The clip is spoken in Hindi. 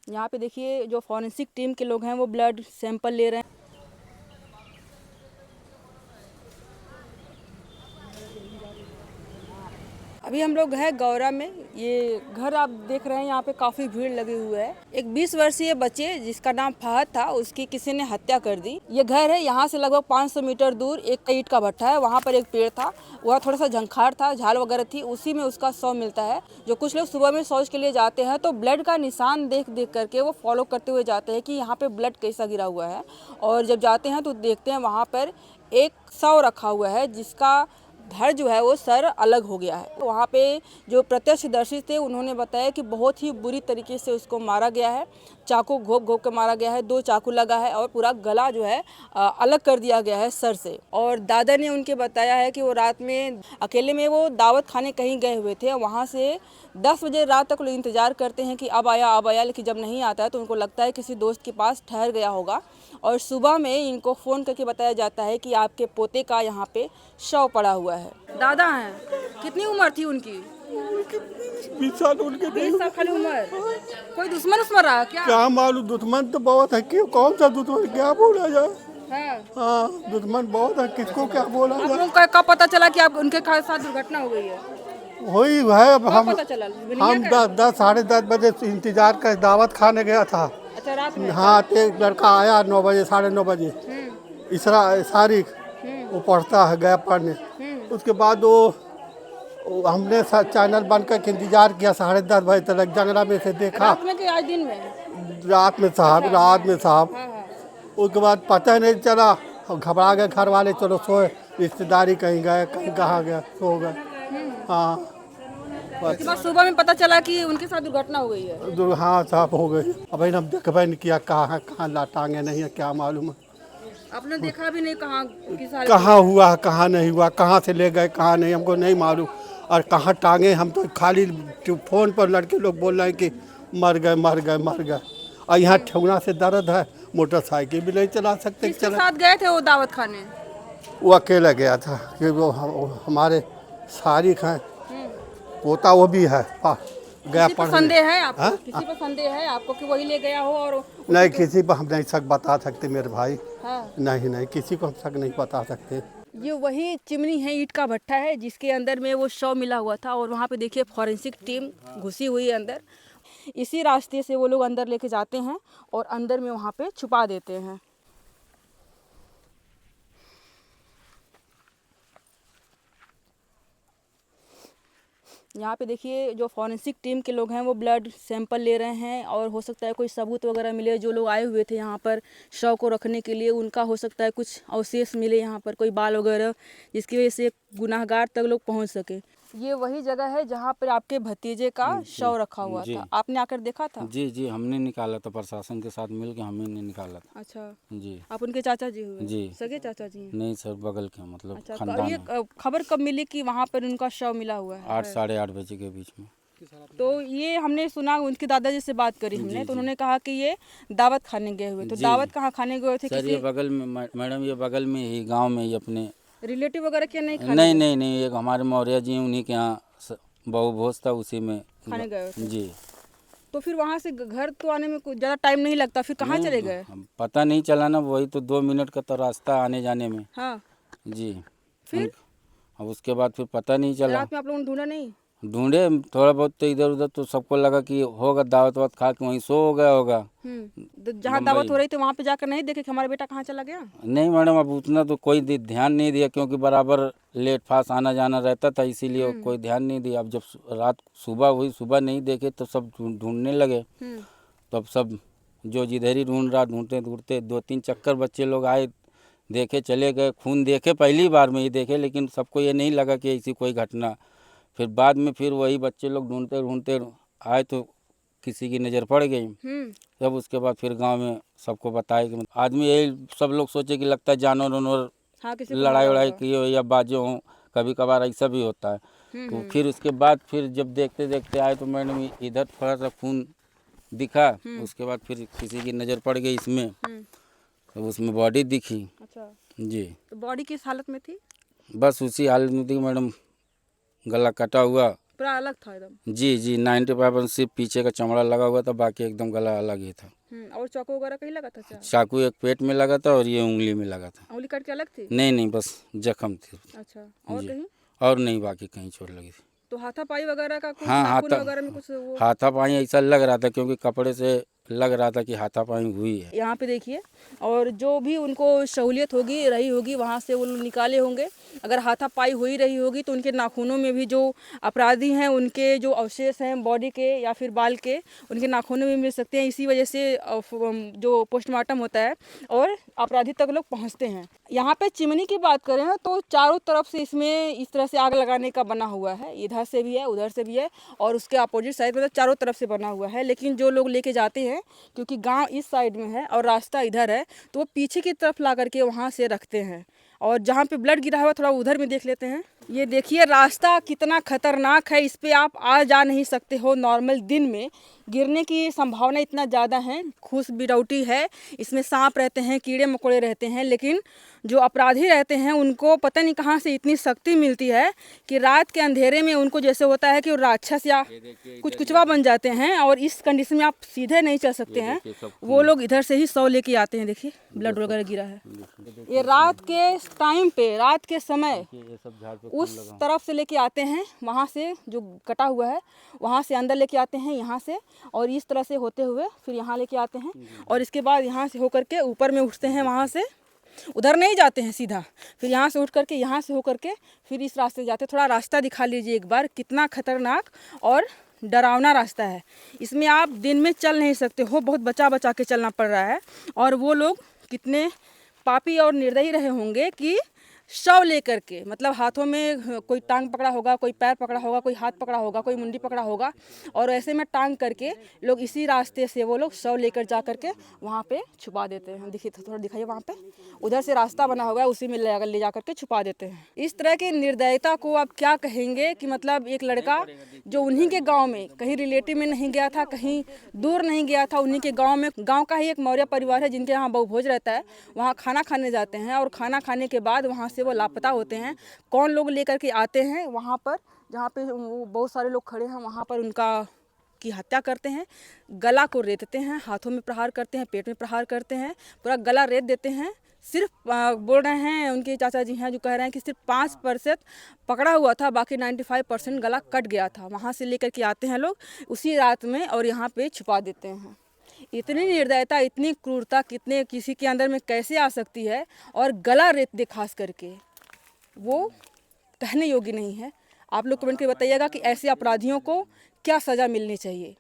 यहाँ पे देखिए जो फॉरेंसिक टीम के लोग हैं वो ब्लड सैंपल ले रहे हैं। अभी हम लोग हैं गौरा में। ये घर आप देख रहे हैं, यहाँ पे काफ़ी भीड़ लगी हुई है। एक 20 वर्षीय बच्चे जिसका नाम फहद था, उसकी किसी ने हत्या कर दी। ये घर है, यहाँ से लगभग 500 मीटर दूर एक ईंट का भट्ठा है। वहाँ पर एक पेड़ था, वह थोड़ा सा झंखार था, झाल वगैरह थी, उसी में उसका शव मिलता है। जो कुछ लोग सुबह में शौच के लिए जाते हैं तो ब्लड का निशान देख देख करके वो फॉलो करते हुए जाते हैं कि यहाँ पे ब्लड कैसा गिरा हुआ है। और जब जाते हैं तो देखते हैं वहाँ पर एक शव रखा हुआ है जिसका धड़ जो है वो सर अलग हो गया है। वहाँ पे जो प्रत्यक्षदर्शी थे उन्होंने बताया कि बहुत ही बुरी तरीके से उसको मारा गया है। चाकू घोंप घोंप के मारा गया है, 2 चाकू लगा है और पूरा गला जो है अलग कर दिया गया है सर से। और दादा ने उनके बताया है कि वो रात में अकेले में वो दावत खाने कहीं गए हुए थे। वहाँ से 10 बजे रात तक लोग इंतज़ार करते हैं कि अब आया, लेकिन जब नहीं आता है तो उनको लगता है किसी दोस्त के पास ठहर गया होगा। और सुबह में इनको फ़ोन करके बताया जाता है कि आपके पोते का यहाँ पे शव पड़ा हुआ है। दादा हैं, कितनी उम्र थी उनकी? 20 साल उनके 20 साल खाली उम्र। कोई दुश्मन उस्मन रहा क्या? क्या मालूम, दुश्मन तो बहुत है। क्यों, कौन सा दुश्मन, क्या बोला जाए। है। हाँ, दुश्मन बहुत है, किसको क्या बोला आप जाए। लोगों को कब पता चला कि आप उनके साथ दुर्घटना हो गई है? वही है, अब कब पता चला? हम 10 साढ़े 10 बजे से इंतजार कर दावत खाने गया था। अच्छा, रात में? हाँ, तो एक लड़का आया 9 बजे, साढ़े 9 बजे। इसरा सारिक, वो पढ़ता है, गया पढ़ने। उसके बाद वो हमने चैनल बंद करके इंतजार किया 10:30 बजे तक। जंगला में से देखा। रात में कि आज दिन में? रात में साहब, रात में साहब। हाँ हाँ। उसके बाद पता नहीं चला, घबरा गए घर वाले, चलो सोए। रिश्तेदारी कहीं गए, कहीं कहाँ गए, सो गए। हाँ, उसके बाद सुबह में पता चला कि उनके साथ दुर्घटना हो गई है। हाँ साहब, हो गई। अब हम देखबे नहीं किया कहाँ है, कहाँ लाटांगे नहीं है, क्या मालूम है। आपने देखा भी नहीं कहाँ किस हालत कहाँ हुआ, कहाँ नहीं हुआ, कहाँ से ले गए, कहाँ नहीं, हमको नहीं मालूम। और कहाँ टांगे, हम तो खाली फ़ोन पर लड़के लोग बोल रहे हैं कि मर गए, मर गए, मर गए। और यहाँ ठेहुना से दर्द है, मोटरसाइकिल भी नहीं चला सकते। किसके साथ गए थे वो दावत खाने? वो अकेला गया था कि वो हमारे सारिक हैं, पोता वो भी है, गया किसी पर पढ़ने। संदेह है आपको? हाँ? किसी पर संदेह है आपको कि वही ले गया हो? और नहीं, किसी पर हम नहीं शक बता सकते मेरे भाई। हाँ। नहीं, किसी को हम शक नहीं बता सकते। ये वही चिमनी है, ईंट का भट्ठा है जिसके अंदर में वो शव मिला हुआ था। और वहाँ पे देखिए फॉरेंसिक टीम घुसी हुई है अंदर। इसी रास्ते से वो लोग अंदर लेके जाते हैं और अंदर में वहाँ पे छुपा देते हैं। यहाँ पे देखिए जो फॉरेंसिक टीम के लोग हैं वो ब्लड सैंपल ले रहे हैं। और हो सकता है कोई सबूत वगैरह मिले, जो लोग आए हुए थे यहाँ पर शव को रखने के लिए उनका हो सकता है कुछ अवशेष मिले यहाँ पर, कोई बाल वगैरह, जिसकी वजह से गुनाहगार तक लोग पहुँच सके। ये वही जगह है जहाँ पर आपके भतीजे का शव रखा हुआ था। आपने आकर देखा था? जी, हमने निकाला था, प्रशासन के साथ मिल के हमने निकाला था। अच्छा जी। आप उनके चाचा जी हुए? जी। सगे चाचा जी हैं? नहीं सर, बगल के मतलब अच्छा, खानदान ये है। खबर कब मिली कि वहाँ पर उनका शव मिला हुआ है? 8 साढ़े 8 बजे के बीच में। तो ये हमने सुना, उनके दादाजी से बात करी हमने, तो उन्होंने कहा कि ये दावत खाने गए हुए। तो दावत कहाँ खाने गए थे? सर ये बगल में मैडम, ये बगल में ही गांव में ही अपने रिलेटिव वगैरह के नहीं खाने? नहीं, एक हमारे मौर्य जी हैं, उन्हीं के यहाँ बहु भोज था, उसी में खाने गए थे। जी। तो फिर वहाँ से घर तो आने में कुछ ज़्यादा टाइम नहीं लगता, फिर कहाँ चले गए? पता नहीं चला ना, वही तो 2 मिनट का तो रास्ता आने जाने में। हाँ। जी। फिर अब उसके बाद फिर पता नहीं चला। रात में आप लोगों ने ढूंढा नहीं? ढूंढे थोड़ा बहुत, तो इधर उधर तो सबको लगा कि होगा दावत वात खा के वहीं सो हो गया होगा। तो जहाँ दावत हो रही थी वहाँ पे जाकर नहीं देखे कि हमारा बेटा कहाँ चला गया? नहीं मैडम, अब उतना तो कोई ध्यान नहीं दिया, क्योंकि बराबर लेट फास्ट आना जाना रहता था, इसीलिए कोई ध्यान नहीं दिया। अब जब रात सुबह हुई, सुबह नहीं देखे तो सब ढूंढने लगे। तब सब जो जिधर ही ढूंढते ढूंढते 2-3 चक्कर बच्चे लोग आए, देखे, चले गए। खून देखे, पहली बार में ही देखे, लेकिन सबको ये नहीं लगा कि ऐसी कोई घटना। फिर बाद में फिर वही बच्चे लोग ढूंढते ढूंढते आए तो किसी की नज़र पड़ गई। तब उसके बाद फिर गांव में सबको बताया कि आदमी, यही सब लोग सोचे कि लगता है जानवर वानवर, हाँ, लड़ाई वड़ाई की हो या बाजे हों, कभी कभार ऐसा भी होता है। तो फिर उसके बाद फिर जब देखते देखते आए तो मैडम इधर थोड़ा सा खून दिखा। उसके बाद फिर किसी की नज़र पड़ गई इसमें, तो उसमें बॉडी दिखी। अच्छा। जी। तो बॉडी किस हालत में थी? बस उसी हालत में थी मैडम, गला कटा हुआ, पूरा अलग था एकदम। जी जी 95% सिर्फ पीछे का चमड़ा लगा हुआ था, बाकी एकदम गला अलग ही था। और चाकू वगैरह कहीं लगा था? चाकू एक पेट में लगा था और ये उंगली में लगा था। उंगली कट के अलग थी? नहीं, बस जख्म थी। अच्छा, और जी। कहीं? और नहीं, बाकी कहीं चोट लगी थी। तो हाथापाई वगैरह का कुछ, हाँ, नाखून वगैरह में कुछ वो? हाथापाई ऐसा लग रहा था, क्योंकि कपड़े से लग रहा था कि हाथापाई हुई है। यहाँ पे देखिए, और जो भी उनको सहूलियत होगी रही होगी वहाँ से वो लोग निकाले होंगे। अगर हाथापाई हो ही रही होगी तो उनके नाखूनों में भी जो अपराधी हैं उनके जो अवशेष हैं बॉडी के या फिर बाल के, उनके नाखूनों में मिल सकते हैं। इसी वजह से जो पोस्टमार्टम होता है और अपराधी तक लोग पहुँचते हैं। यहाँ पे चिमनी की बात करें ना तो चारों तरफ से इसमें इस तरह से आग लगाने का बना हुआ है, इधर से भी है उधर से भी है और उसके अपोजिट साइड मतलब चारों तरफ से बना हुआ है। लेकिन जो लोग लेके जाते हैं, क्योंकि गांव इस साइड में है और रास्ता इधर है, तो वो पीछे की तरफ ला करके वहाँ से रखते हैं। और जहाँ पे ब्लड गिरा हुआ थोड़ा उधर में देख लेते हैं। ये देखिए रास्ता कितना खतरनाक है, इस पे आप आ जा नहीं सकते हो। नॉर्मल दिन में गिरने की संभावना इतना ज़्यादा है, खूस बिरौटी है, इसमें सांप रहते हैं, कीड़े मकोड़े रहते हैं। लेकिन जो अपराधी रहते हैं उनको पता नहीं कहाँ से इतनी शक्ति मिलती है कि रात के अंधेरे में उनको जैसे होता है कि वो राक्षस या कुछ कुचवा बन जाते हैं और इस कंडीशन में आप सीधे नहीं चल सकते हैं। वो लोग इधर से ही 100 लेके आते हैं। देखिए ब्लड वगैरह गिरा है। ये रात के टाइम पे, रात के समय उस तरफ से लेके आते हैं, वहाँ से जो कटा हुआ है वहाँ से अंदर लेके आते हैं यहाँ से, और इस तरह से होते हुए फिर यहाँ लेके आते हैं और इसके बाद यहाँ से होकर के ऊपर में उठते हैं, वहाँ से उधर नहीं जाते हैं सीधा, फिर यहाँ से उठ करके यहाँ से होकर के फिर इस रास्ते जाते हैं। थोड़ा रास्ता दिखा लीजिए एक बार, कितना खतरनाक और डरावना रास्ता है। इसमें आप दिन में चल नहीं सकते हो, बहुत बचा बचा के चलना पड़ रहा है। और वो लोग कितने पापी और निर्दयी रहे होंगे कि शव लेकर के, मतलब हाथों में कोई टांग पकड़ा होगा, कोई पैर पकड़ा होगा, कोई हाथ पकड़ा होगा, कोई मुंडी पकड़ा होगा, और ऐसे में टांग करके लोग इसी रास्ते से वो लोग शव लेकर जा करके वहाँ पे छुपा देते हैं। देखिए थोड़ा दिखाइए, वहाँ पे उधर से रास्ता बना हुआ है, उसी में ले जा करके छुपा देते हैं। इस तरह की निर्दयता को आप क्या कहेंगे कि मतलब एक लड़का जो उन्हीं के गाँव में, कहीं रिलेटिव में नहीं गया था, कहीं दूर नहीं गया था, उन्हीं के गाँव में, गाँव का ही एक मौर्य परिवार है जिनके यहाँ बहुभोज रहता है, वहाँ खाना खाने जाते हैं और खाना खाने के बाद वहाँ से वो लापता होते हैं। कौन लोग लेकर के आते हैं वहाँ पर, जहाँ पे वो बहुत सारे लोग खड़े हैं, वहाँ पर उनका की हत्या करते हैं, गला को रेतते हैं, हाथों में प्रहार करते हैं, पेट में प्रहार करते हैं, पूरा गला रेत देते हैं। सिर्फ बोल रहे हैं उनके चाचा जी हैं जो कह रहे हैं कि सिर्फ 5% पकड़ा हुआ था, बाकी 95% गला कट गया था। वहाँ से लेकर के आते हैं लोग उसी रात में और यहाँ पे छुपा देते हैं। इतनी निर्दयता, इतनी क्रूरता कितने किसी के अंदर में कैसे आ सकती है, और गला रेत दे खास करके, वो कहने योग्य नहीं है। आप लोग कमेंट करके बताइएगा कि ऐसे अपराधियों को क्या सज़ा मिलनी चाहिए।